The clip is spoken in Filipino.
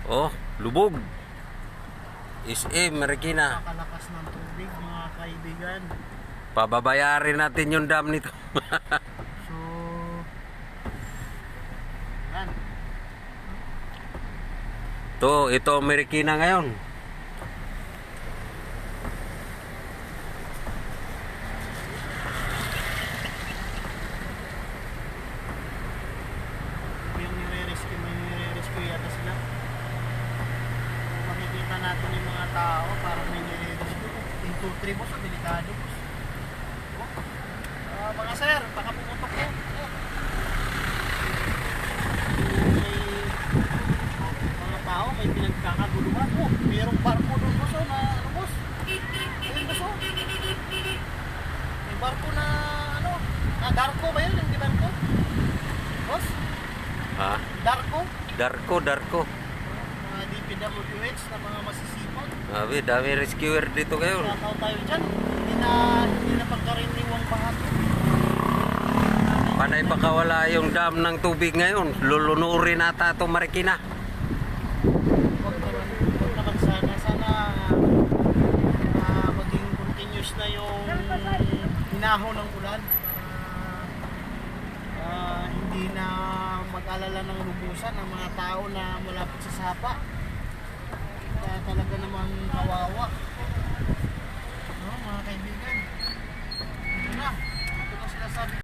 Oh, lubog. SM Marikina. Napakalakas ng tubig mga kaibigan. Pababayarin natin yung dam nito. So, yan. Ito Marikina ngayon. Yung nire-rescue, may nire-rescue yata sila. Makikita natin yung mga tao parang may nire-rescue. Yung 2-3 boss, delikado boss. Mga sir, baka pumutok po. May mga tao, may pinagkakaguluhan. Mayroong barko doon boss, na ano boss? Ayun boss, may barko na ano, Darko ba yun? Hindi barko? Boss? Ha? Darko? Darko. Mga DPWH na mga masisipag. Sabi, dami rescuer dito ngayon. Tataw tayo dyan. Hindi na pagkaraniwang bahagi. Panay pa kawala yung dam ng tubig ngayon. Lulunurin ata itong Marikina. Huwag naman sana. Sana maging continuous na yung hinaho ng ulan. Hindi na mag-alala ng lubusan ang mga tao na malapit sa sapa. Kaya talaga namang kawawa. No, mga kaibigan. Ito na. Ito na sila sabi.